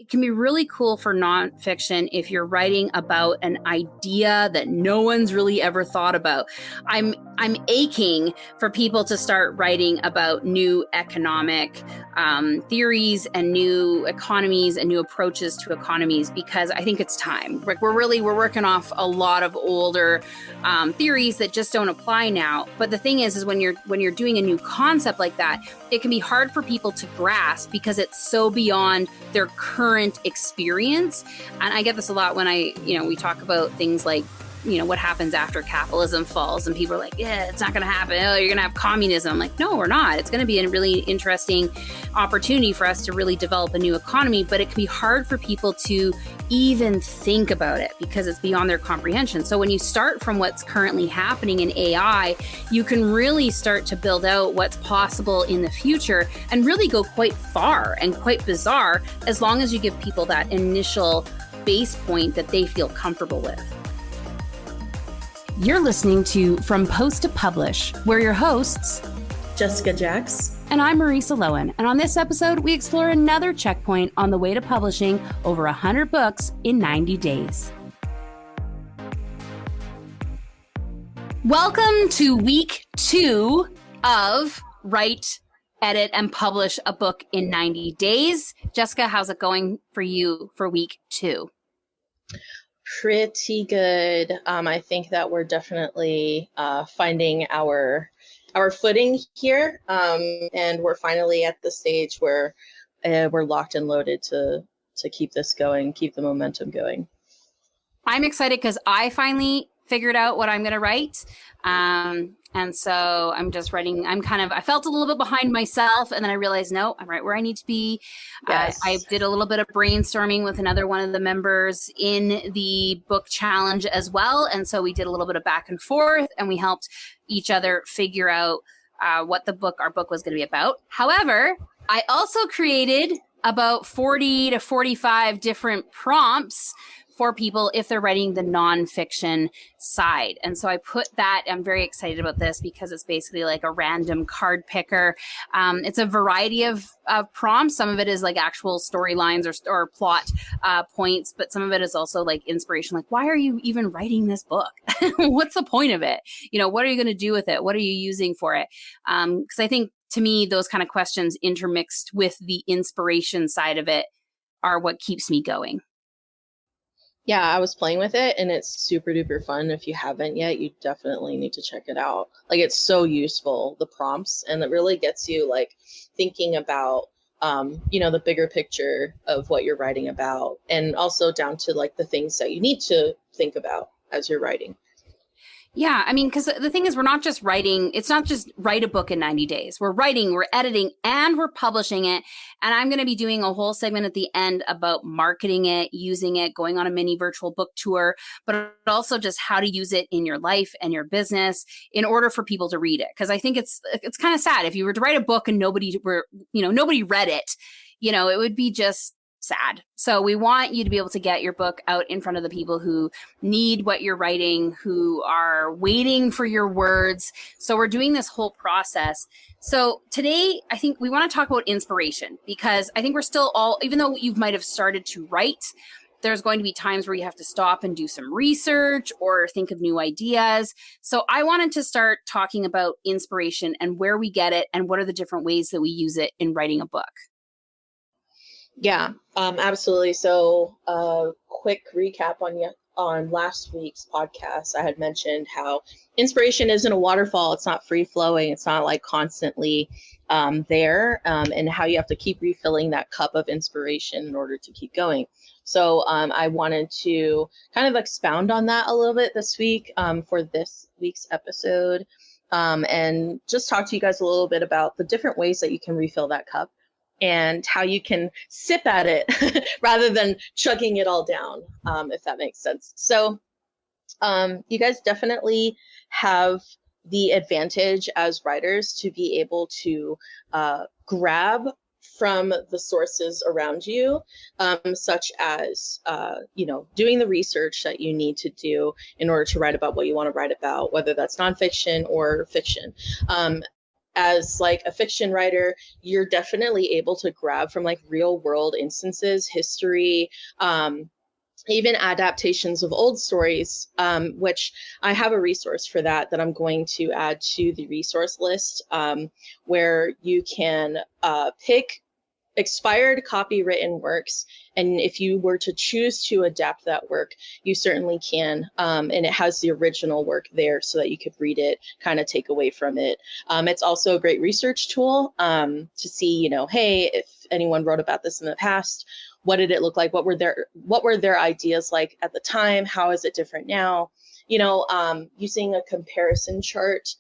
can be really cool for nonfiction if you're writing about an idea that no one's really ever thought about. I'm aching for people to start writing about new economic theories and new economies and new approaches to economies, because I think it's time. Like we're working off a lot of older theories that just don't apply now. But the thing is when you're doing a new concept like that, it can be hard for people to grasp because it's so beyond their current experience. And I get this a lot when we talk about things like, what happens after capitalism falls, and people are like, yeah, it's not going to happen. Oh, you're going to have communism. I'm like, no, we're not. It's going to be a really interesting opportunity for us to really develop a new economy, but it can be hard for people to even think about it because it's beyond their comprehension. So when you start from what's currently happening in AI, you can really start to build out what's possible in the future and really go quite far and quite bizarre, as long as you give people that initial base point that they feel comfortable with. You're listening to From Post to Publish. We're your hosts, Jessica Jax. And I'm Marisa Lowen. And on this episode, we explore another checkpoint on the way to publishing over 100 books in 90 days. Welcome to week 2 of Write, Edit, and Publish a Book in 90 Days. Jessica, how's it going for you for week 2? Pretty good. I think that we're definitely finding our footing here, and we're finally at the stage where we're locked and loaded to keep this going, keep the momentum going. I'm excited because I finally figured out what I'm going to write. And so I'm just writing. I felt a little bit behind myself, and then I realized, no, I'm right where I need to be. Yes. I did a little bit of brainstorming with another one of the members in the book challenge as well. And so we did a little bit of back and forth, and we helped each other figure out what our book was going to be about. However, I also created about 40 to 45 different prompts for people if they're writing the nonfiction side. And so I put that, I'm very excited about this because it's basically like a random card picker. It's a variety of prompts. Some of it is like actual storylines or plot points, but some of it is also like inspiration. Like, why are you even writing this book? What's the point of it? What are you going to do with it? What are you using for it? Because I think to me, those kind of questions intermixed with the inspiration side of it are what keeps me going. Yeah, I was playing with it and it's super duper fun. If you haven't yet, you definitely need to check it out. Like, it's so useful, the prompts, and it really gets you like thinking about, the bigger picture of what you're writing about, and also down to like the things that you need to think about as you're writing. Yeah, I mean, because the thing is, we're not just writing. It's not just write a book in 90 days. We're writing, we're editing, and we're publishing it. And I'm going to be doing a whole segment at the end about marketing it, using it, going on a mini virtual book tour, but also just how to use it in your life and your business in order for people to read it. Because I think it's kind of sad if you were to write a book and nobody read it, it would be just sad. So we want you to be able to get your book out in front of the people who need what you're writing, who are waiting for your words. So we're doing this whole process. So today, I think we want to talk about inspiration, because I think we're still all, even though you might have started to write, there's going to be times where you have to stop and do some research or think of new ideas. So I wanted to start talking about inspiration and where we get it and what are the different ways that we use it in writing a book. Yeah, absolutely. So quick recap on last week's podcast. I had mentioned how inspiration isn't a waterfall. It's not free flowing. It's not like constantly there, and how you have to keep refilling that cup of inspiration in order to keep going. So I wanted to kind of expound on that a little bit this week for this week's episode, and just talk to you guys a little bit about the different ways that you can refill that cup and how you can sip at it rather than chugging it all down, if that makes sense. So you guys definitely have the advantage as writers to be able to grab from the sources around you, such as, doing the research that you need to do in order to write about what you want to write about, whether that's nonfiction or fiction. as like a fiction writer, you're definitely able to grab from like real world instances, history, even adaptations of old stories, which I have a resource for that I'm going to add to the resource list, where you can pick expired copywritten works. And if you were to choose to adapt that work, you certainly can. And it has the original work there so that you could read it, kind of take away from it. It's also a great research tool to see, hey, if anyone wrote about this in the past, what did it look like? What were their ideas like at the time? How is it different now? Using a comparison chart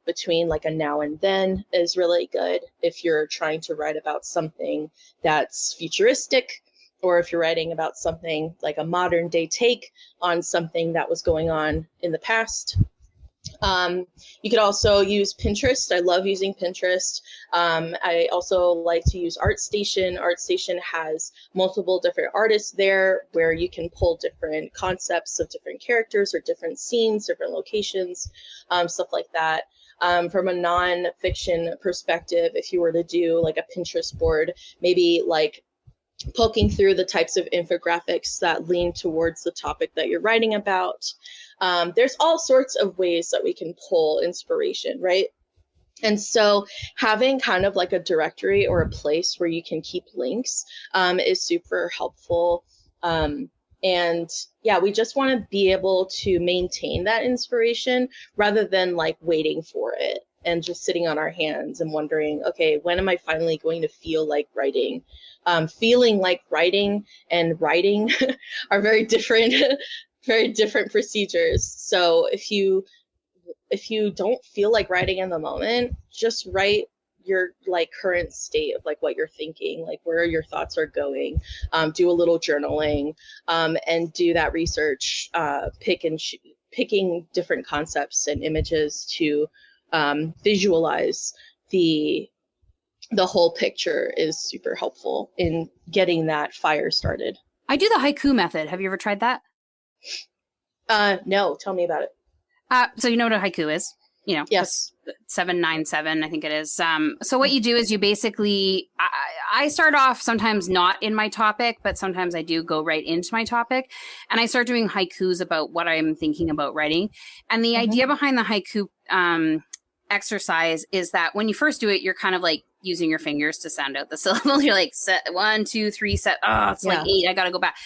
between like a now and then is really good if you're trying to write about something that's futuristic, or if you're writing about something like a modern day take on something that was going on in the past. You could also use Pinterest. I love using Pinterest. I also like to use ArtStation. ArtStation has multiple different artists there where you can pull different concepts of different characters or different scenes, different locations, stuff like that. From a non-fiction perspective, if you were to do like a Pinterest board, maybe like poking through the types of infographics that lean towards the topic that you're writing about. There's all sorts of ways that we can pull inspiration, right? And so having kind of like a directory or a place where you can keep links is super helpful. And yeah, we just want to be able to maintain that inspiration rather than like waiting for it and just sitting on our hands and wondering, okay, when am I finally going to feel like writing? Feeling like writing and writing are very different, very different procedures. So if you don't feel like writing in the moment, just write your like current state of like what you're thinking, like where your thoughts are going. Do a little journaling, and do that research, picking different concepts and images to visualize the whole picture is super helpful in getting that fire started. I do the haiku method. Have you ever tried that? No, tell me about it. So you know what a haiku is? Yes. 797, I think it is. So what you do is you basically, I start off sometimes not in my topic, but sometimes I do go right into my topic. And I start doing haikus about what I'm thinking about writing. And the idea behind the haiku exercise is that when you first do it, you're kind of like using your fingers to sound out the syllable. You're like, set 1, 2, 3, set. Oh, it's like 8. I got to go back.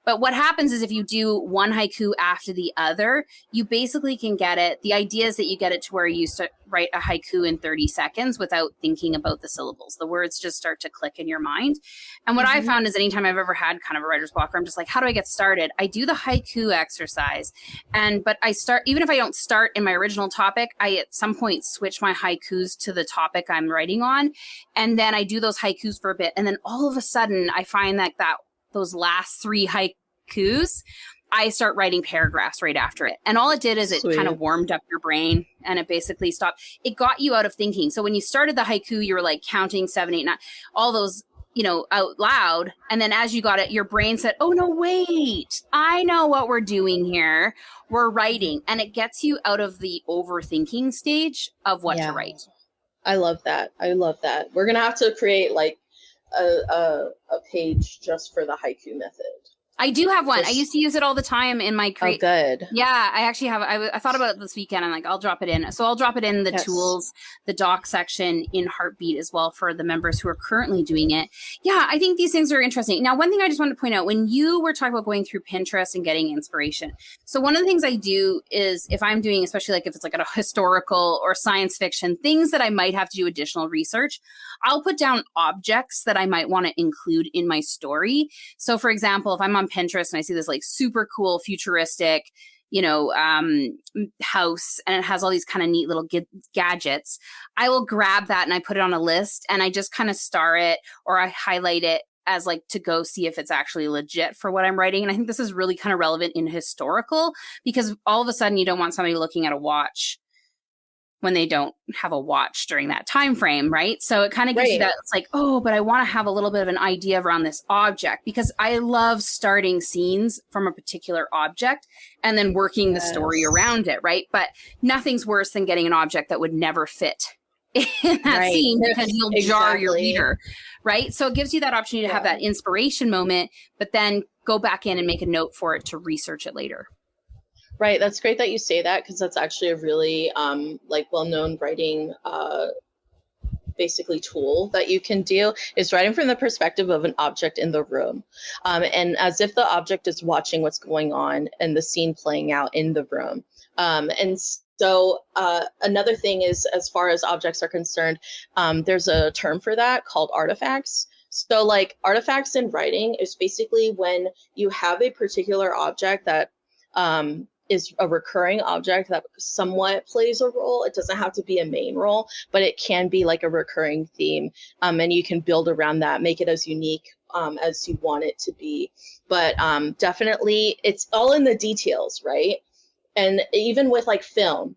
But what happens is if you do one haiku after the other, you basically can get it. The idea is that you get it to where you write a haiku in 30 seconds without thinking about the syllables. The words just start to click in your mind. And what I found is anytime I've ever had kind of a writer's block where I'm just like, how do I get started? I do the haiku exercise. But I start, even if I don't start in my original topic, I at some point switch my haikus to the topic I'm writing on. And then I do those haikus for a bit. And then all of a sudden I find that those last 3 haikus, I start writing paragraphs right after it. And all it did is it kind of warmed up your brain and it basically stopped. It got you out of thinking. So when you started the haiku, you were like counting 7, 8, 9, all those, out loud. And then as you got it, your brain said, oh, no, wait, I know what we're doing here. We're writing. And it gets you out of the overthinking stage of what to write. I love that. We're going to have to create like a page just for the haiku method. I do have one. I used to use it all the time in my Oh, good. Yeah, I actually have. I thought about it this weekend. I'm like, I'll drop it in. So I'll drop it in the tools, the doc section in Heartbeat as well for the members who are currently doing it. Yeah, I think these things are interesting. Now, one thing I just wanted to point out, when you were talking about going through Pinterest and getting inspiration. So one of the things I do is if I'm doing, especially like if it's like a historical or science fiction, things that I might have to do additional research, I'll put down objects that I might want to include in my story. So for example, if I'm on Pinterest and I see this like super cool futuristic, house and it has all these kind of neat little gadgets, I will grab that and I put it on a list and I just kind of star it or I highlight it as like to go see if it's actually legit for what I'm writing. And I think this is really kind of relevant in historical because all of a sudden you don't want somebody looking at a watch when they don't have a watch during that time frame, right? So it kind of gives you that, it's like, oh, but I want to have a little bit of an idea around this object because I love starting scenes from a particular object and then working the story around it, right? But nothing's worse than getting an object that would never fit in that Right. scene because you'll jar your Exactly. reader, right? So it gives you that opportunity to have that inspiration moment, but then go back in and make a note for it to research it later. Right. That's great that you say that, because that's actually a really like well-known writing basically tool that you can do, is writing from the perspective of an object in the room, and as if the object is watching what's going on and the scene playing out in the room. And so another thing is, as far as objects are concerned, there's a term for that called artifacts. So like artifacts in writing is basically when you have a particular object that is a recurring object that somewhat plays a role. It doesn't have to be a main role, but it can be like a recurring theme. And you can build around that, make it as unique as you want it to be. But definitely it's all in the details, right? And even with like film,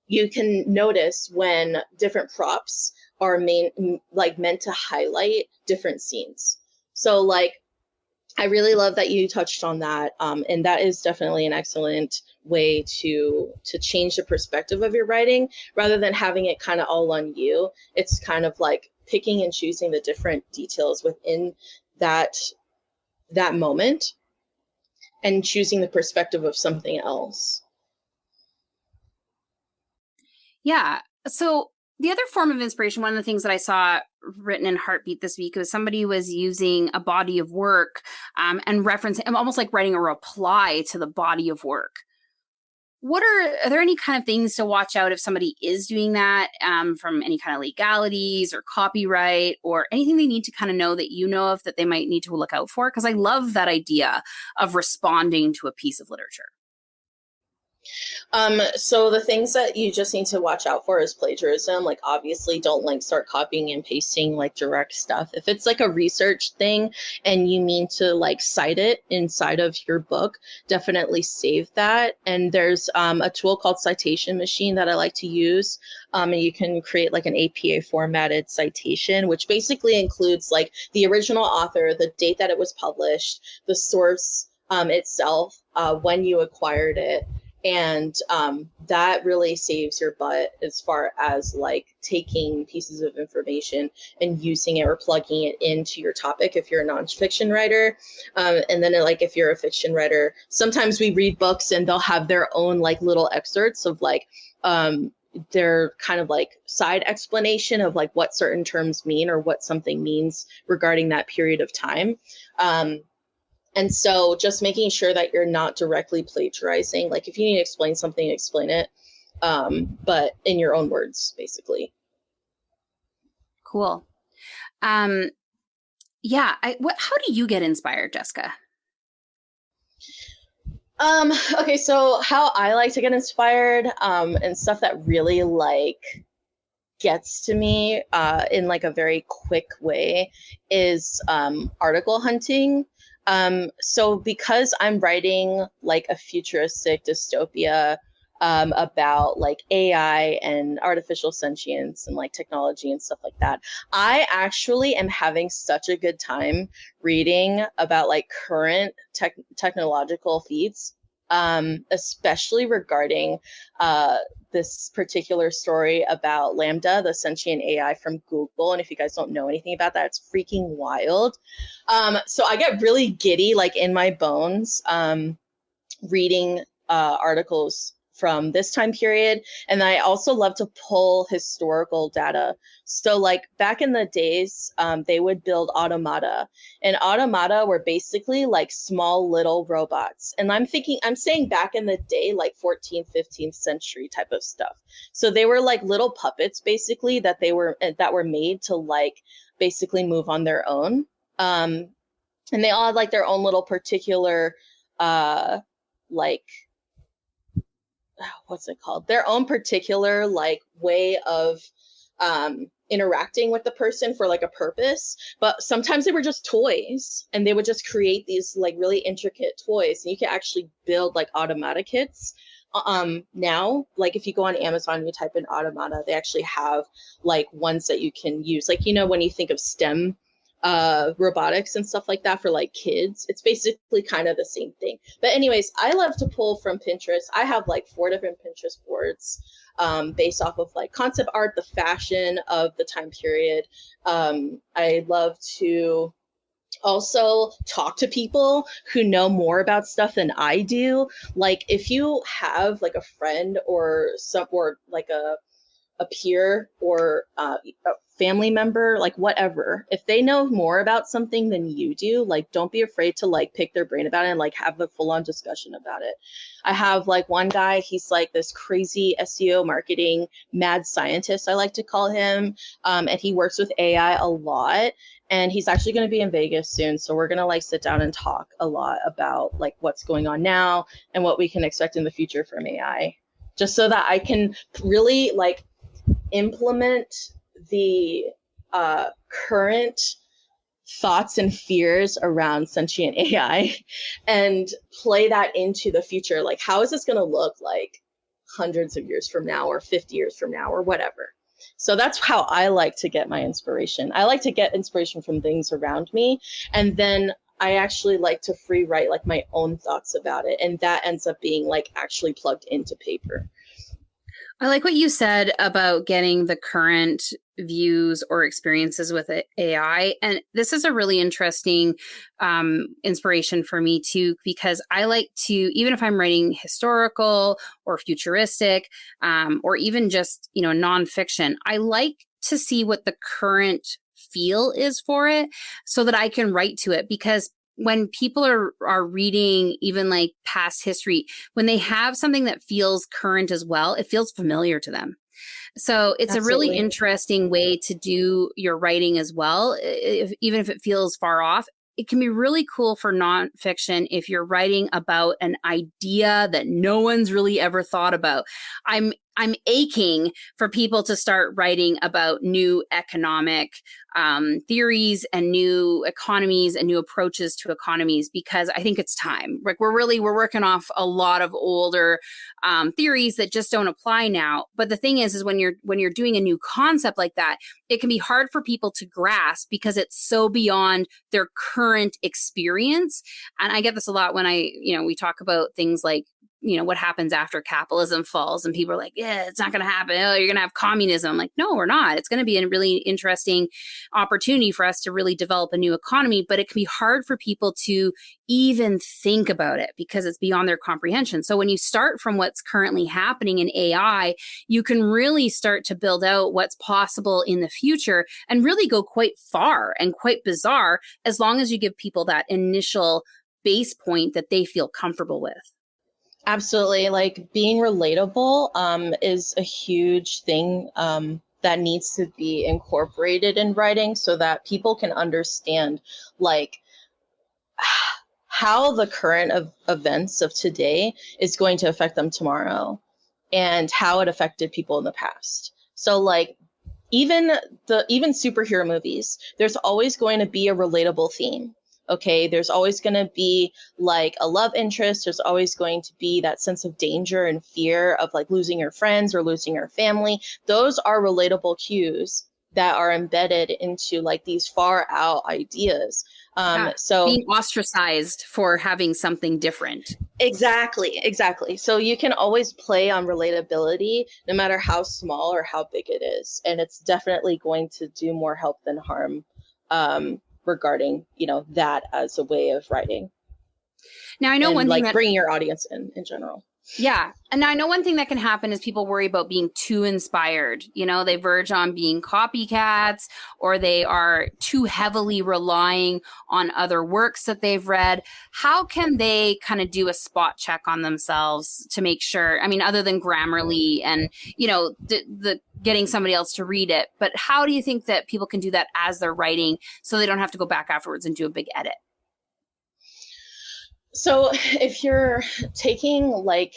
you can notice when different props are meant to highlight different scenes. So like, I really love that you touched on that, and that is definitely an excellent way to change the perspective of your writing, rather than having it kind of all on you. It's kind of like picking and choosing the different details within that moment and choosing the perspective of something else. Yeah. So the other form of inspiration, one of the things that I saw written in Heartbeat this week was somebody was using a body of work and referencing, almost like writing a reply to the body of work. Are there any kind of things to watch out if somebody is doing that, from any kind of legalities or copyright or anything they need to kind of know that you know of that they might need to look out for? Because I love that idea of responding to a piece of literature. So the things that you just need to watch out for is plagiarism. Like obviously don't like start copying and pasting like direct stuff. If it's like a research thing and you mean to like cite it inside of your book, definitely save that. And there's a tool called Citation Machine that I like to use. And you can create like an APA formatted citation, which basically includes like the original author, the date that it was published, the source itself, when you acquired it. And that really saves your butt as far as like taking pieces of information and using it or plugging it into your topic if you're a nonfiction writer. And then like if you're a fiction writer, sometimes we read books and they'll have their own like little excerpts of like their kind of like side explanation of like what certain terms mean or what something means regarding that period of time. And so just making sure that you're not directly plagiarizing, like if you need to explain something, explain it, but in your own words, basically. Cool. Yeah. How do you get inspired, Jessica? Okay, so how I like to get inspired, and stuff that really like gets to me in like a very quick way is article hunting. So because I'm writing like a futuristic dystopia about like AI and artificial sentience and like technology and stuff like that, I actually am having such a good time reading about like current technological feats, especially regarding this particular story about Lambda, the sentient AI from Google. And if you guys don't know anything about that, it's freaking wild. So I get really giddy, like in my bones, reading articles from this time period. And I also love to pull historical data. So like back in the days, they would build automata, and automata were basically like small little robots. And I'm saying back in the day, like 14th, 15th century type of stuff. So they were like little puppets basically that were made to like basically move on their own. And they all had like their own little particular, like, what's it called? Their own particular like way of interacting with the person for like a purpose. But sometimes they were just toys, and they would just create these like really intricate toys. And you can actually build like automata kits. Now, like if you go on Amazon and you type in automata, they actually have like ones that you can use. Like, you know, when you think of STEM robotics and stuff like that for like kids. It's basically kind of the same thing. But anyways, I love to pull from Pinterest. I have like 4 different Pinterest boards based off of like concept art, the fashion of the time period. I love to also talk to people who know more about stuff than I do. Like if you have like a friend or like a peer or a family member, like whatever, if they know more about something than you do, like don't be afraid to like pick their brain about it and like have a full-on discussion about it. I have like one guy, he's like this crazy SEO marketing mad scientist, I like to call him, and he works with AI a lot. And he's actually going to be in Vegas soon. So we're going to like sit down and talk a lot about like what's going on now and what we can expect in the future from AI, just so that I can really like implement the current thoughts and fears around sentient AI and play that into the future. Like, how is this going to look like hundreds of years from now or 50 years from now or whatever? So that's how I like to get my inspiration. I like to get inspiration from things around me. And then I actually like to free write like my own thoughts about it. And that ends up being like actually plugged into paper. I like what you said about getting the current views or experiences with AI. And this is a really interesting inspiration for me too, because I like to, even if I'm writing historical or futuristic, or even just, nonfiction, I like to see what the current feel is for it so that I can write to it. Because when people are reading even like past history, when they have something that feels current as well, it feels familiar to them. So it's Absolutely. a really interesting way to do your writing as well. Even if it feels far off, it can be really cool for nonfiction if you're writing about an idea that no one's really ever thought about. I'm aching for people to start writing about new economic theories and new economies and new approaches to economies, because I think it's time. Like we're working off a lot of older theories that just don't apply now. But the thing is when you're doing a new concept like that, it can be hard for people to grasp because it's so beyond their current experience. And I get this a lot when we talk about things like, what happens after capitalism falls, and people are like, yeah, it's not going to happen. Oh, you're going to have communism. I'm like, no, we're not. It's going to be a really interesting opportunity for us to really develop a new economy, but it can be hard for people to even think about it because it's beyond their comprehension. So when you start from what's currently happening in AI, you can really start to build out what's possible in the future and really go quite far and quite bizarre, as long as you give people that initial base point that they feel comfortable with. Absolutely. Like being relatable is a huge thing that needs to be incorporated in writing so that people can understand like how the current events of today is going to affect them tomorrow and how it affected people in the past. So like even superhero movies, there's always going to be a relatable theme. Okay, there's always going to be like a love interest. There's always going to be that sense of danger and fear of like losing your friends or losing your family. Those are relatable cues that are embedded into like these far out ideas. So being ostracized for having something different. Exactly. So you can always play on relatability, no matter how small or how big it is. And it's definitely going to do more help than harm. Regarding, that as a way of writing. Now I know one thing like bringing your audience in general. Yeah. And I know one thing that can happen is people worry about being too inspired. They verge on being copycats, or they are too heavily relying on other works that they've read. How can they kind of do a spot check on themselves to make sure, other than Grammarly and, the getting somebody else to read it, but how do you think that people can do that as they're writing so they don't have to go back afterwards and do a big edit? So if you're taking like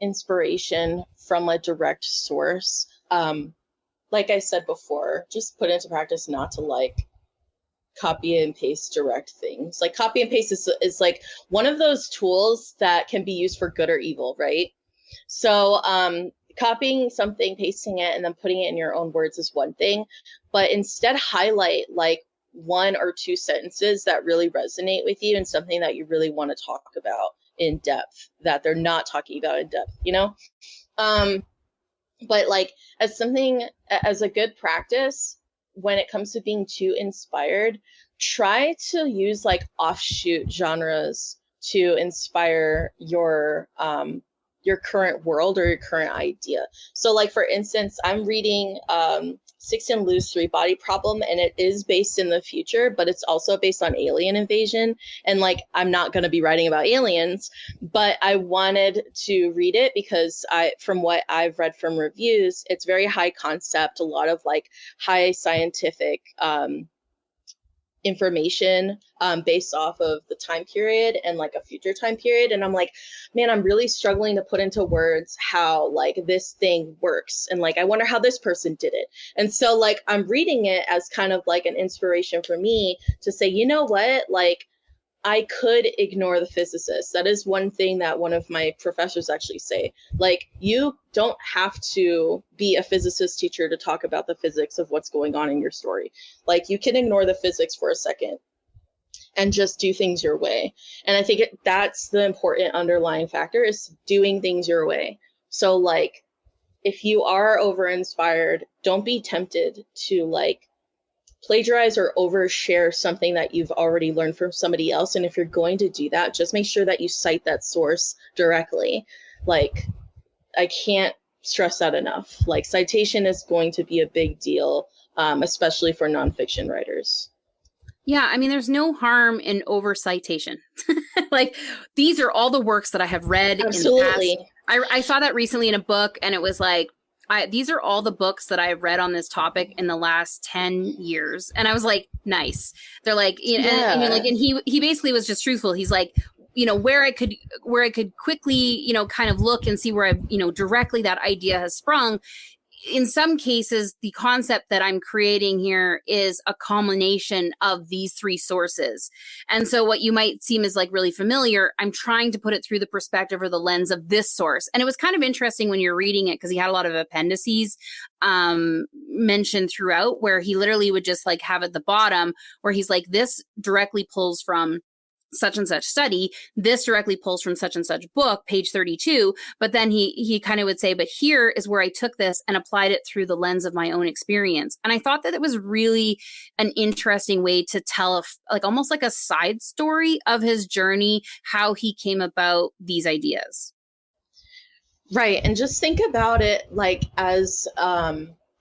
inspiration from a direct source, like I said before, just put into practice not to like copy and paste direct things. Like copy and paste is like one of those tools that can be used for good or evil, right? So copying something, pasting it, and then putting it in your own words is one thing, but instead highlight like one or two sentences that really resonate with you and something that you really want to talk about in depth that they're not talking about in depth, you know? But like as a good practice, when it comes to being too inspired, try to use like offshoot genres to inspire your current world or your current idea. So like, for instance, I'm reading Six and Lose Three Body Problem, and it is based in the future, but it's also based on alien invasion. And like, I'm not going to be writing about aliens, but I wanted to read it because from what I've read from reviews, it's very high concept, a lot of like high scientific information based off of the time period and like a future time period. And I'm like, man, I'm really struggling to put into words how like this thing works. And like, I wonder how this person did it. And so like, I'm reading it as kind of like an inspiration for me to say, you know what, like, I could ignore the physicists. That is one thing that one of my professors actually say. Like, you don't have to be a physicist teacher to talk about the physics of what's going on in your story. Like, you can ignore the physics for a second and just do things your way. And I think that's the important underlying factor, is doing things your way. So like, if you are over-inspired, don't be tempted to like plagiarize or overshare something that you've already learned from somebody else. And if you're going to do that, just make sure that you cite that source directly. Like, I can't stress that enough. Like, citation is going to be a big deal, especially for nonfiction writers. Yeah, I mean, there's no harm in over citation. Like, these are all the works that I have read. Absolutely. In the past. I saw that recently in a book, and it was like, these are all the books that I've read on this topic in the last 10 years. And I was like, nice. They're like, you know, and he basically was just truthful. He's like, you know, where I could quickly, you know, kind of look and see where directly that idea has sprung. In some cases, the concept that I'm creating here is a combination of these three sources. And so what you might seem as like really familiar, I'm trying to put it through the perspective or the lens of this source. And it was kind of interesting when you're reading it, because he had a lot of appendices mentioned throughout, where he literally would just like have at the bottom where he's like, this directly pulls from such and such study, this directly pulls from such and such book, page 32. But then he kind of would say, but here is where I took this and applied it through the lens of my own experience. And I thought that it was really an interesting way to tell like almost like a side story of his journey, how he came about these ideas. Right. And just think about it like as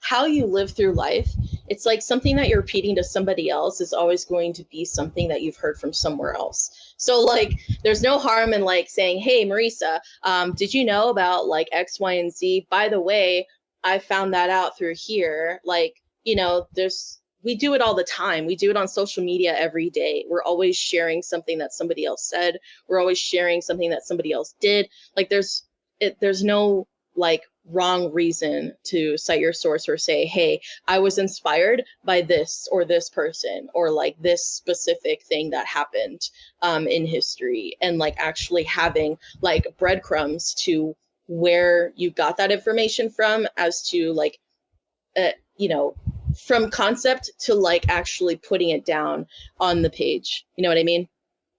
how you live through life. It's like something that you're repeating to somebody else is always going to be something that you've heard from somewhere else. So like, there's no harm in like saying, hey, Marisa, did you know about like X, Y, and Z? By the way, I found that out through here. Like, you know, we do it all the time. We do it on social media every day. We're always sharing something that somebody else said. We're always sharing something that somebody else did. Like, there's no like wrong reason to cite your source or say, hey, I was inspired by this or this person or like this specific thing that happened in history, and like actually having like breadcrumbs to where you got that information from, as to like, from concept to like actually putting it down on the page. You know what I mean?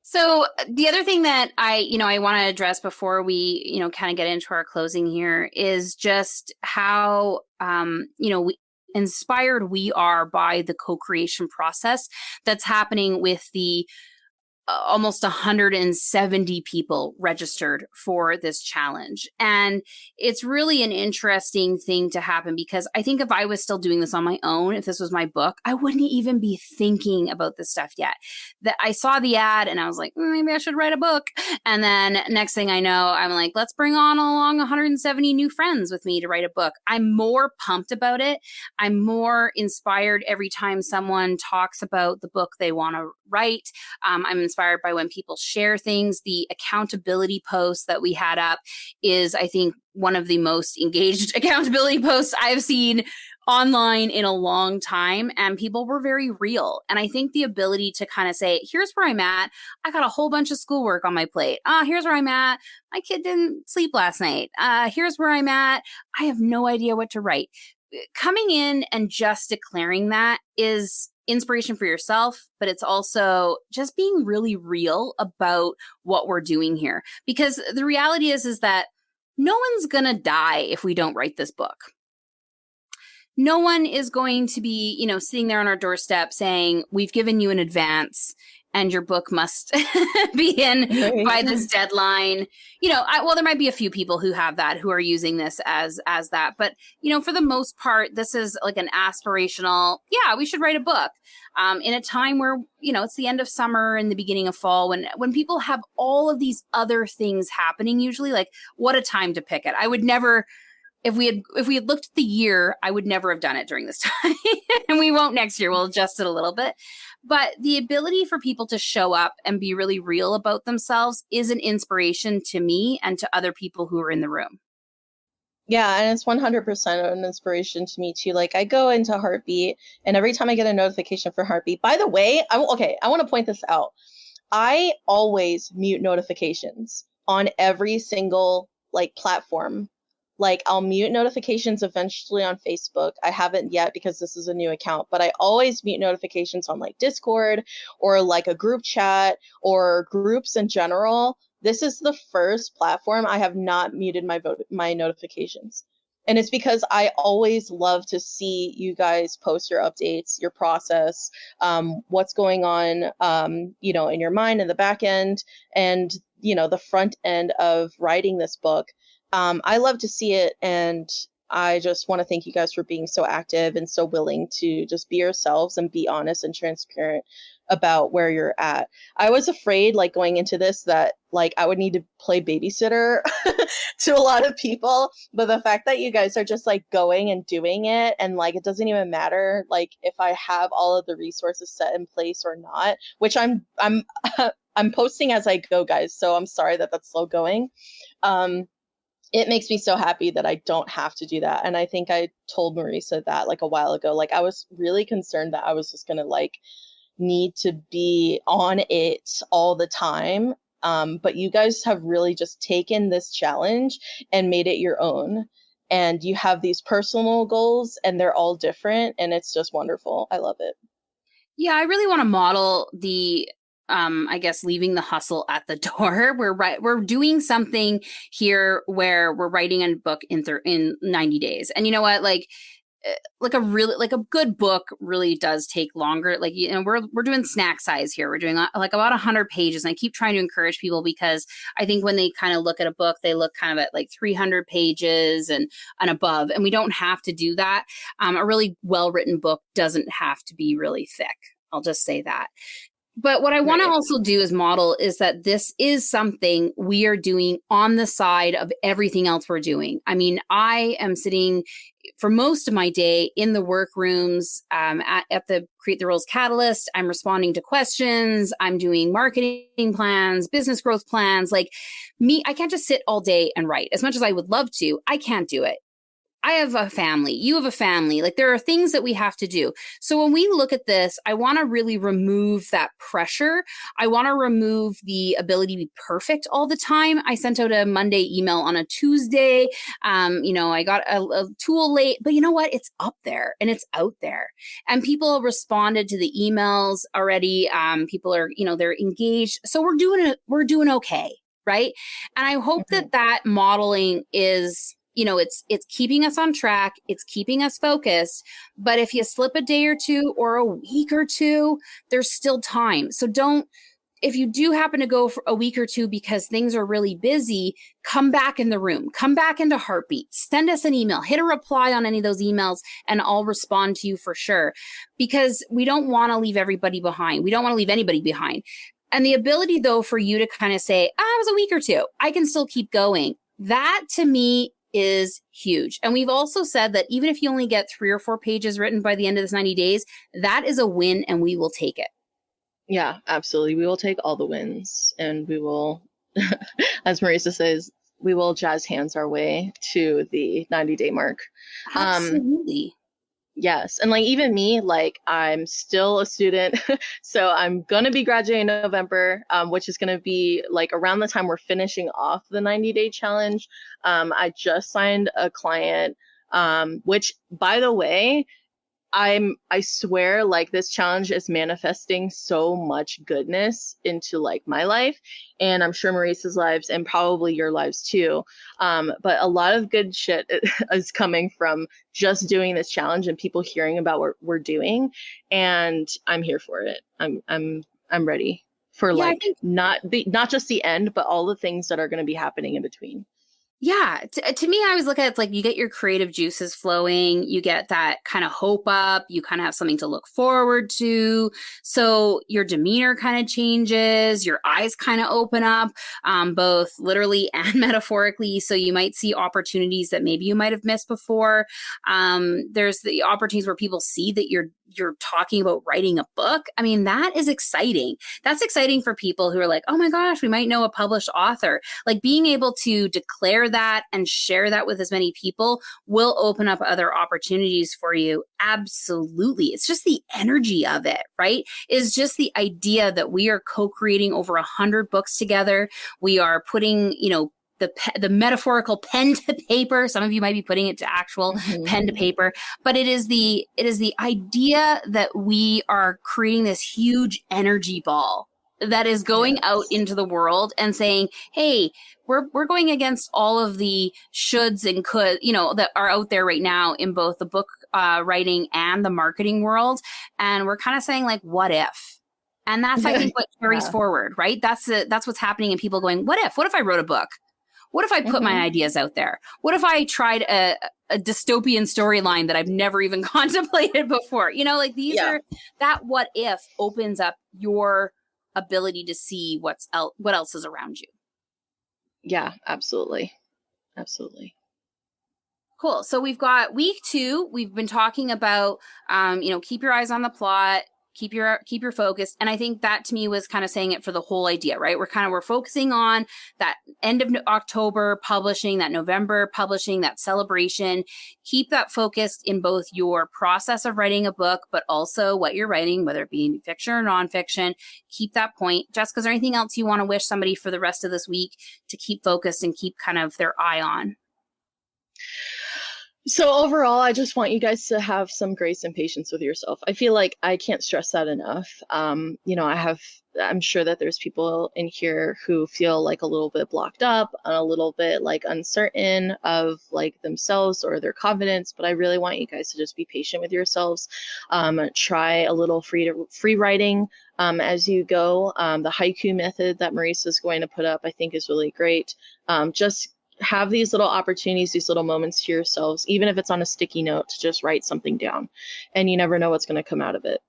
So the other thing that I want to address before we, kind of get into our closing here is just how, we inspired we are by the co-creation process that's happening with the almost 170 people registered for this challenge. And it's really an interesting thing to happen, because I think if I was still doing this on my own, if this was my book, I wouldn't even be thinking about this stuff yet. That I saw the ad and I was like, maybe I should write a book. And then next thing I know, I'm like, let's bring on along 170 new friends with me to write a book. I'm more pumped about it. I'm more inspired every time someone talks about the book they want to write. I'm inspired by when people share things. The accountability post that we had up is, I think, one of the most engaged accountability posts I've seen online in a long time, and people were very real. And I think the ability to kind of say, here's where I'm at. I got a whole bunch of schoolwork on my plate. Here's where I'm at. My kid didn't sleep last night. Here's where I'm at. I have no idea what to write. coming in and just declaring that is inspiration for yourself, but it's also just being really real about what we're doing here. Because the reality is that no one's going to die if we don't write this book. No one is going to be, sitting there on our doorstep saying, we've given you an advance and your book must be in by this deadline. There might be a few people who have that, who are using this as that. But, for the most part, this is like an aspirational, we should write a book in a time where, it's the end of summer and the beginning of fall, when people have all of these other things happening, usually. Like, what a time to pick it. I would never, if we had looked at the year, I would never have done it during this time. And we won't next year. We'll adjust it a little bit. But the ability for people to show up and be really real about themselves is an inspiration to me and to other people who are in the room. Yeah, and it's 100% an inspiration to me too. Like, I go into Heartbeat, and every time I get a notification for Heartbeat, by the way, I want to point this out. I always mute notifications on every single platform. Like, I'll mute notifications eventually on Facebook. I haven't yet because this is a new account, but I always mute notifications on Discord or like a group chat or groups in general. This is the first platform I have not muted my notifications. And it's because I always love to see you guys post your updates, your process, what's going on, in your mind in the back end and, the front end of writing this book. I love to see it, and I just want to thank you guys for being so active and so willing to just be yourselves and be honest and transparent about where you're at. I was afraid, going into this, that I would need to play babysitter to a lot of people, but the fact that you guys are just going and doing it, and it doesn't even matter if I have all of the resources set in place or not, which I'm I'm posting as I go, guys, so I'm sorry that that's slow going. It makes me so happy that I don't have to do that. And I think I told Marisa that a while ago. I was really concerned that I was just going to need to be on it all the time. But you guys have really just taken this challenge and made it your own. And you have these personal goals, and they're all different. And it's just wonderful. I love it. Yeah, I really want to model the leaving the hustle at the door. We're doing something here where we're writing a book in 90 days. And you know what? A good book really does take longer. We're doing snack size here. We're doing about 100 pages. And I keep trying to encourage people, because I think when they kind of look at a book, they look kind of at 300 pages and above. And we don't have to do that. A really well-written book doesn't have to be really thick. I'll just say that. But what I want to also do is model is that this is something we are doing on the side of everything else we're doing. I mean, I am sitting for most of my day in the workrooms at the Create the Rules Catalyst. I'm responding to questions. I'm doing marketing plans, business growth plans. I can't just sit all day and write. As much as I would love to, I can't do it. I have a family. You have a family. There are things that we have to do. So when we look at this, I want to really remove that pressure. I want to remove the ability to be perfect all the time. I sent out a Monday email on a Tuesday. I got a tool late, but you know what? It's up there and it's out there. And people responded to the emails already. People are, they're engaged. So we're doing okay, right? And I hope that modeling is, it's keeping us on track. It's keeping us focused. But if you slip a day or two or a week or two, there's still time. So if you do happen to go for a week or two because things are really busy, come back in the room, come back into Heartbeat, send us an email, hit a reply on any of those emails, and I'll respond to you for sure. Because we don't want to leave everybody behind. We don't want to leave anybody behind. And the ability, though, for you to kind of say, it was a week or two, I can still keep going. That, to me, is huge. And we've also said that even if you only get 3 or 4 pages written by the end of this 90 days, that is a win, and we will take it. Yeah, absolutely. We will take all the wins, and we will, as Marisa says, we will jazz hands our way to the 90-day mark. Absolutely. Yes. And even me, I'm still a student. So I'm going to be graduating in November, which is going to be around the time we're finishing off the 90-day challenge. I just signed a client which, by the way, I swear, like, this challenge is manifesting so much goodness into like my life, and I'm sure Maurice's lives and probably your lives too. But a lot of good shit is coming from just doing this challenge and people hearing about what we're doing, and I'm here for it. I'm ready for like not just the end, but all the things that are going to be happening in between. Yeah. To me, I always look at it, it's like you get your creative juices flowing, you get that kind of hope up, you kind of have something to look forward to. So your demeanor kind of changes, your eyes kind of open up, both literally and metaphorically. So you might see opportunities that maybe you might have missed before. There's the opportunities where people see that you're talking about writing a book. I mean, that is exciting. That's exciting for people who are like, oh my gosh, we might know a published author. Like, being able to declare that and share that with as many people will open up other opportunities for you. Absolutely. It's just the energy of it, right? Is just the idea that we are co-creating over 100 books together. We are putting, the metaphorical pen to paper. Some of you might be putting it to actual pen to paper, but it is the idea that we are creating this huge energy ball that is going out into the world and saying, hey, we're going against all of the shoulds and could, that are out there right now in both the book writing and the marketing world. And we're kind of saying, like, what if? And that's, I think, what carries forward, right? That's what's happening, and people going, what if I wrote a book? What if I put my ideas out there? What if I tried a dystopian storyline that I've never even contemplated before? That what if opens up your ability to see what else is around you. Yeah, absolutely. Absolutely. Cool. So we've got week 2. We've been talking about, keep your eyes on the plot, keep your focus. And I think that to me was kind of saying it for the whole idea, right? We're focusing on that end of October publishing, that November publishing, that celebration. Keep that focused in both your process of writing a book, but also what you're writing, whether it be fiction or nonfiction. Keep that point. Jessica, is there anything else you want to wish somebody for the rest of this week to keep focused and keep kind of their eye on? So overall, I just want you guys to have some grace and patience with yourself. I feel like I can't stress that enough. I'm sure that there's people in here who feel like a little bit blocked up and a little bit like uncertain of like themselves or their confidence, but I really want you guys to just be patient with yourselves. Try a little free writing as you go. The haiku method that Marisa is going to put up, I think, is really great. Just have these little opportunities, these little moments to yourselves, even if it's on a sticky note, to just write something down, and you never know what's going to come out of it.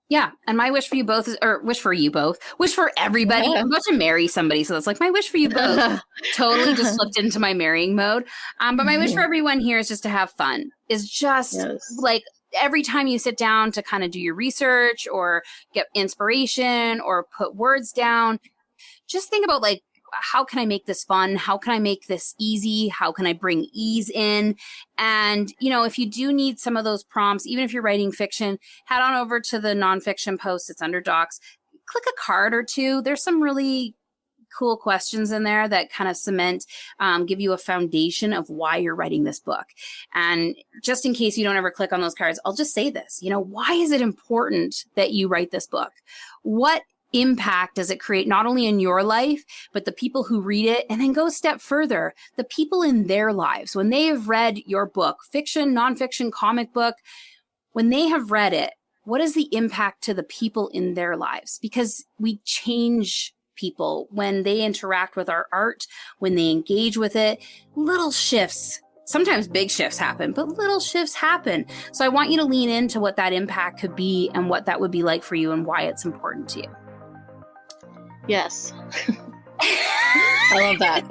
Yeah. And my wish for you both wish for everybody. I'm about to marry somebody. So it's like my wish for you both. Totally just slipped into my marrying mode. But my wish for everyone here is just to have fun. Is just like every time you sit down to kind of do your research or get inspiration or put words down, just think about like, how can I make this fun? How can I make this easy? How can I bring ease in? And, if you do need some of those prompts, even if you're writing fiction, head on over to the nonfiction post. It's under docs. Click a card or two. There's some really cool questions in there that kind of cement, give you a foundation of why you're writing this book. And just in case you don't ever click on those cards, I'll just say this, why is it important that you write this book? What impact does it create not only in your life, but the people who read it? And then go a step further, the people in their lives, when they have read your book, fiction, nonfiction, comic book, when they have read it, what is the impact to the people in their lives? Because we change people when they interact with our art, when they engage with it. Little shifts, sometimes big shifts happen, but little shifts happen. So I want you to lean into what that impact could be and what that would be like for you and why it's important to you. Yes. I love that.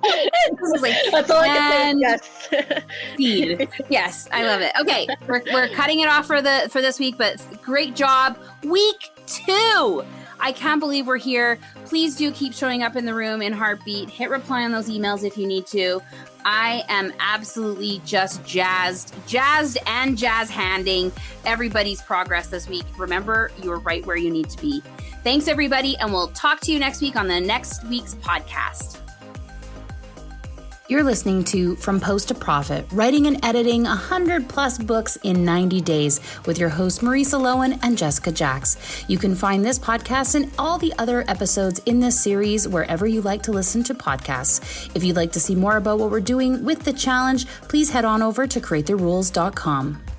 This is like, that's all I can say. Yes. Feed. Yes, I love it. Okay, we're cutting it off for this week, but great job. Week 2. I can't believe we're here. Please do keep showing up in the room in Heartbeat. Hit reply on those emails if you need to. I am absolutely just jazzed and jazz handing everybody's progress this week. Remember, you're right where you need to be. Thanks, everybody, and we'll talk to you next week on the next week's podcast. You're listening to From Post to Profit, writing and editing 100 plus books in 90 days with your hosts Marisa Lowen and Jessica Jacks. You can find this podcast and all the other episodes in this series wherever you like to listen to podcasts. If you'd like to see more about what we're doing with the challenge, please head on over to createtherules.com.